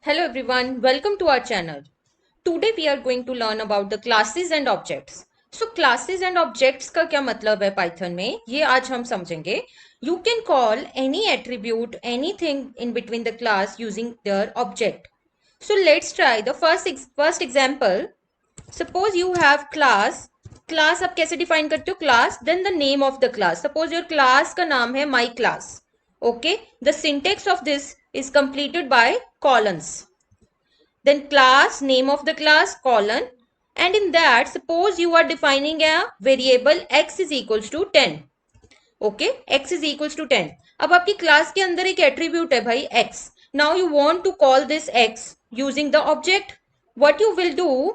Hello everyone, welcome to our channel. Today we are going to learn about the classes and objects. So classes and objects का क्या मतलब है Python में ये आज हम समझेंगे. You can call any attribute, anything in between the class using their object. So let's try the first example. Suppose you have class. Class आप कैसे define करते हो? Class then the name of the class. Suppose your class का नाम है my class. Okay, the syntax of this is completed by colons. Then class, name of the class, colon, and in that suppose you are defining a variable x is equals to 10. Okay, x is equals to 10. अब आपकी class के अंदर एक attribute है भाई x. Now you want to call this x using the object. What you will do,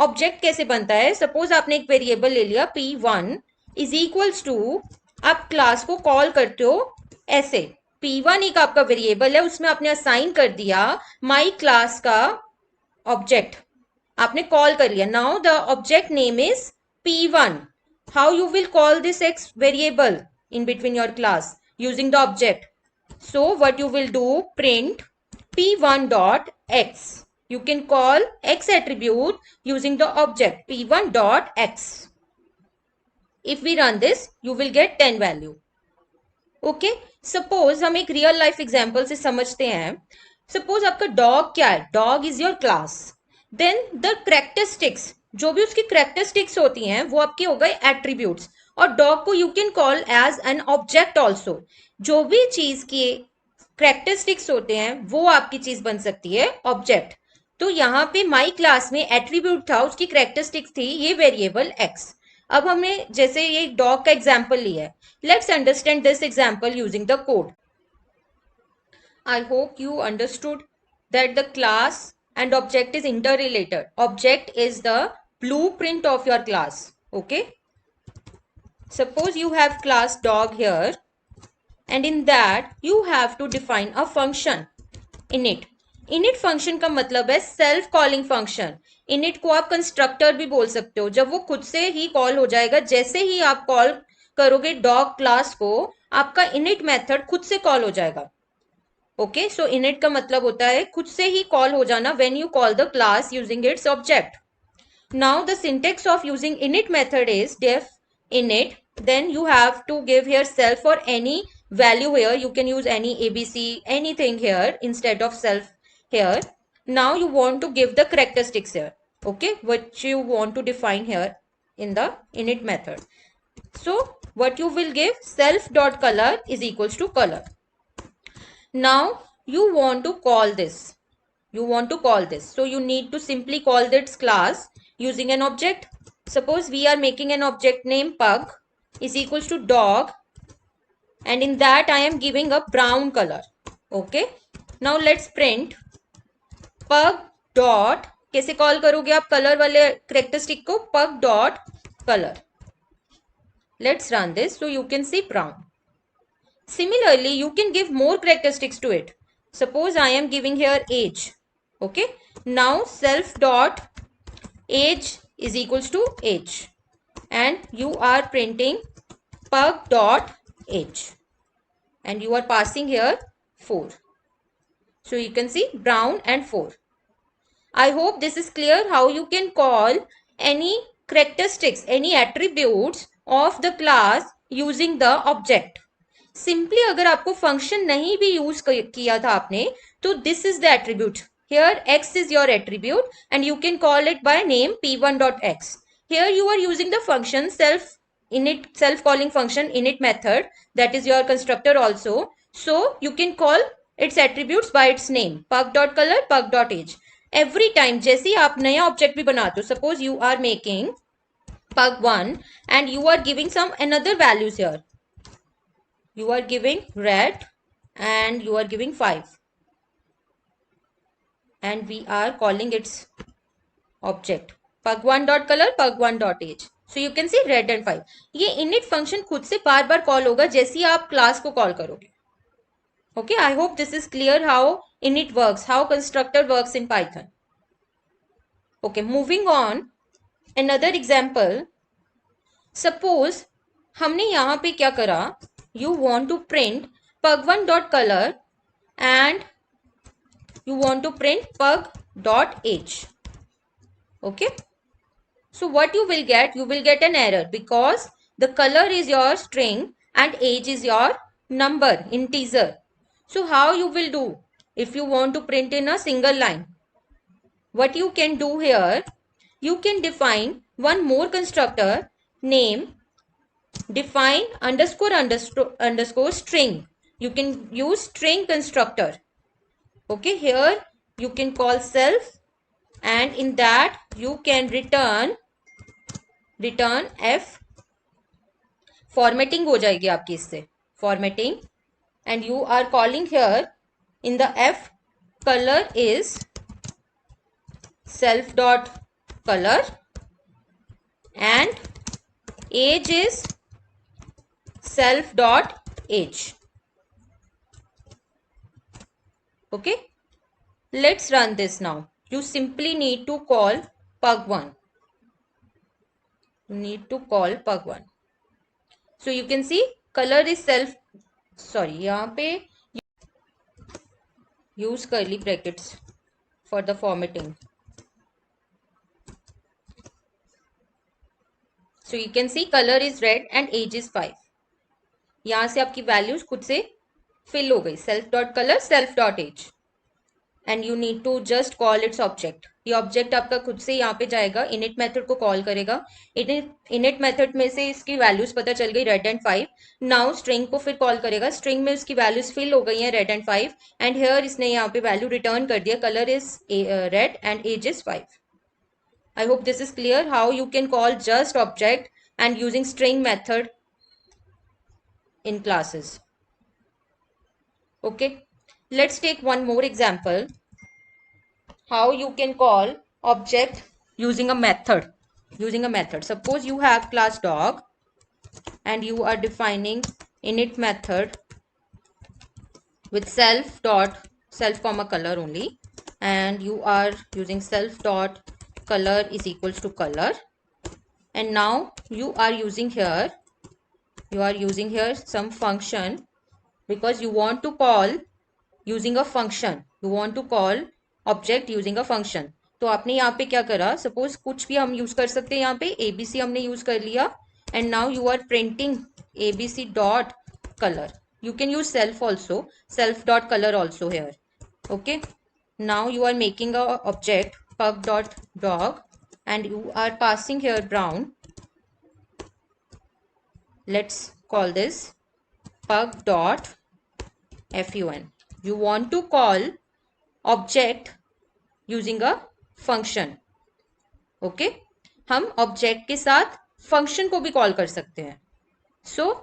object कैसे बनता है? सपोज आपने एक वेरिएबल ले लिया p1 इज इक्वल्स टू, आप क्लास को कॉल करते हो ऐसे. p1 एक आपका वेरिएबल है, उसमें आपने असाइन कर दिया माई क्लास का ऑब्जेक्ट, आपने कॉल कर लिया. Now the object name is p1. How you will call this x variable in between your class using the object? So what you will do, print p1 dot x. You can call x attribute using the object p1 dot x. If we run this, you will get 10 value. Okay, suppose हम एक real life example से समझते हैं. Suppose आपका dog क्या है? Dog is your class. Then the characteristics, जो भी उसकी करेक्टरिस्टिक्स होती हैं वो आपके हो गए एट्रीब्यूट्स. और डॉग को you can call as an object also. जो भी चीज की करेक्टरिस्टिक्स होते हैं वो आपकी चीज बन सकती है ऑब्जेक्ट. तो यहाँ पे माई क्लास में एट्रीब्यूट था, उसकी करेक्टरिस्टिक्स थी ये वेरिएबल एक्स. अब हमने जैसे ये डॉग का एग्जाम्पल लिया है. Let's understand this example using the code. I hope you understood that the class and object is interrelated. Object is the blueprint of your class. Okay. Suppose you have class dog here, and in that you have to define a function init. init function का मतलब है self calling function. init को आप constructor भी बोल सकते हो. जब वो खुद से ही कॉल हो जाएगा, जैसे ही आप कॉल करोगे डॉग क्लास को, आपका init मेथड खुद से कॉल हो जाएगा. ओके, सो init का मतलब होता है खुद से ही कॉल हो जाना when you call the class using its object. Now the syntax of using init method is def init. Then you have to give here self or any value here. You can use any abc, anything here instead of self here. Now you want to give the characteristics here. Okay, what you want to define here in the init method. So what you will give, self dot color is equals to color. Now you want to call this. So you need to simply call this class using an object. Suppose we are making an object name pug is equals to dog, and in that I am giving a brown color. Okay. Now let's print pug dot. कैसे call करोगे आप colour वाले characteristic को? pug dot color. Let's run this so you can see brown. Similarly, you can give more characteristics to it. Suppose I am giving here age. Okay. Now self dot age is equals to age, and you are printing pug dot age, and you are passing here 4. So you can see brown and 4. I hope this is clear how you can call any characteristics, any attributes of the class using the object. Simply अगर आपको function नहीं भी use किया था आपने, तो this is the attribute. Here x is your attribute and you can call it by name p1.x. Here you are using the function self calling function init method, that is your constructor also. So you can call its attributes by its name, pug.color, pug.age. every time जैसे आप नया object भी बनाते हो, suppose you are making pug1 and you are giving some another values here. You are giving red and you are giving 5, and we are calling its object pug1 dot color, pug1 dot age. So you can see red and 5. ये init function खुद से बार बार call होगा जैसे ही आप class को call करोगे. Okay, I hope this is clear how init works, how constructor works in Python. Okay, moving on, another example. Suppose हमने यहाँ पे क्या करा, you want to print pug1 dot color and you want to print pug.age. Okay. So what you will get an error because the color is your string and age is your number, integer. So how you will do if you want to print in a single line? What you can do here, you can define one more constructor, name define underscore string. You can use string constructor. Okay, here you can call self and in that you can return f. Formatting हो जाएगी आपकी इससे, formatting, and you are calling here in the f colour is self dot color and age is self dot age. Okay, let's run this now. You simply need to call pug1. You need to call pug1. So you can see color is self, sorry, यहाँ पे use curly brackets for the formatting. So you can see color is red and age is 5. यहाँ से आपकी values खुद से फिल हो गई, self dot colour self dot age, and you need to just call its object. ये object आपका खुद से यहाँ पे जाएगा, इनिट मेथड को कॉल करेगा. इनिट मेथड में से इसकी वैल्यूज पता चल गई रेड एंड 5. नाउ स्ट्रिंग को फिर कॉल करेगा, स्ट्रिंग में उसकी वैल्यूज फिल हो गई हैं रेड एंड 5 एंड हियर इसने यहाँ पे वैल्यू रिटर्न कर दिया, colour is red and age is 5. I hope this is clear how you can call just object and using string method in classes. Okay, let's take one more example how you can call object using a method. Suppose you have class dog and you are defining init method with self comma color only, and you are using self dot color is equals to color, and now you are using here some function because you want to call using a function, you want to call object using a function. तो आपने यहाँ पे क्या करा, suppose कुछ भी हम use कर सकते हैं, यहाँ पे abc हमने यूज कर लिया and now you are printing abc dot colour. You can use self also, self dot color also here. Okay, now you are making a object pug dot dog and you are passing here brown. Let's call this pug dot fun. You want to call object using a function. Okay, हम object के साथ function को भी call कर सकते हैं. So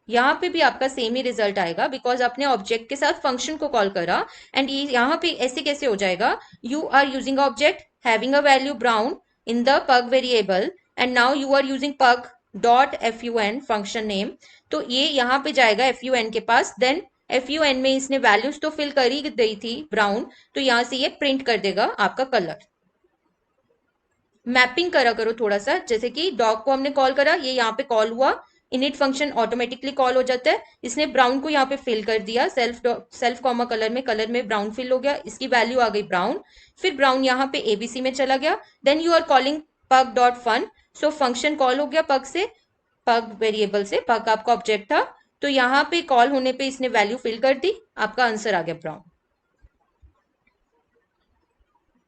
यहाँ पे भी आपका सेम ही रिजल्ट आएगा बिकॉज आपने ऑब्जेक्ट के साथ फंक्शन को कॉल करा. एंड ये यहाँ पे ऐसे कैसे हो जाएगा, you are using object having a value brown in the pug variable and now you are using pug dot fun function name. तो ये यहाँ पे जाएगा fun के पास, देन fun में इसने वैल्यूज तो फिल कर ही दी थी ब्राउन, तो यहाँ से ये प्रिंट कर देगा आपका कलर. मैपिंग करा करो थोड़ा सा, जैसे कि डॉग को हमने कॉल करा, ये यहाँ पे कॉल हुआ, इनिट फंक्शन ऑटोमेटिकली कॉल हो जाता है. इसने ब्राउन को यहाँ पे फिल कर दिया, सेल्फ कॉमा कलर में ब्राउन फिल हो गया, इसकी वैल्यू आ गई ब्राउन. फिर ब्राउन यहाँ पे एबीसी में चला गया, then you are calling pug dot fun. So function call हो गया पग से, पग वेरिएबल से, पग आपका ऑब्जेक्ट था, तो यहाँ पे कॉल होने पे इसने वैल्यू फिल कर दी, आपका आंसर आ गया brown.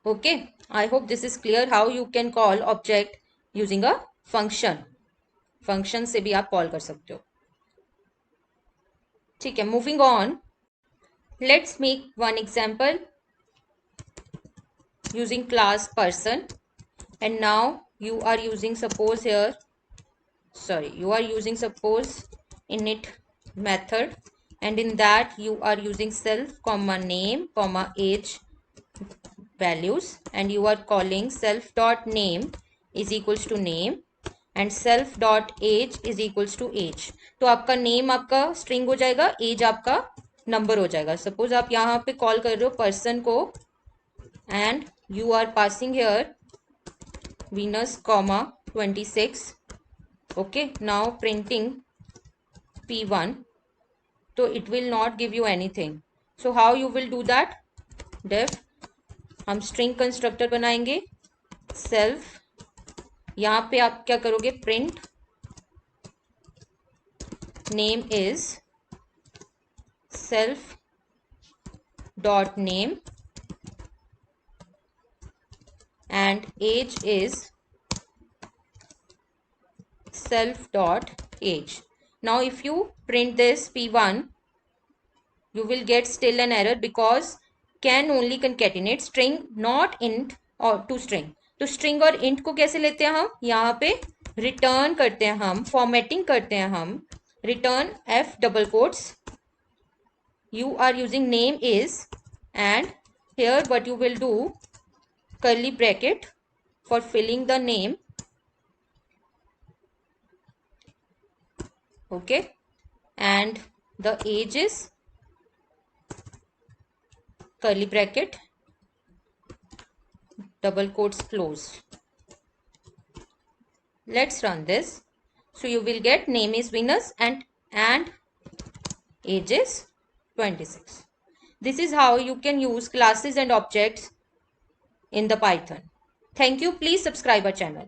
Okay, I hope this is clear how you can call object using a function. Function से भी आप कॉल कर सकते हो. ठीक है, moving on, let's make one example using class person and now you are using suppose here, sorry, you are using suppose init method and in that you are using self comma name comma age values and you are calling self dot name is equals to name and self dot age is equals to age. तो आपका name आपका string हो जाएगा, age आपका number हो जाएगा. suppose आप यहाँ पे कॉल कर रहे हो person को and you are passing here Venus comma 26. okay, now printing p1, so it will not give you anything. So how you will do that, def हम स्ट्रिंग कंस्ट्रक्टर बनाएंगे सेल्फ, यहां पे आप क्या करोगे, print name is self dot name and age is self dot age. Now if you print this p1, you will get still an error because can only concatenate string not int or to string. तो string और int को कैसे लेते हैं हम, यहाँ पे return करते हैं हम, formatting करते हैं हम, return f double quotes, you are using name is, and here what you will do, curly bracket for filling the name, okay, and the age is curly bracket double quotes close. Let's run this. So you will get name is Venus and age is 26. This is how you can use classes and objects in the Python. Thank you. Please subscribe our channel.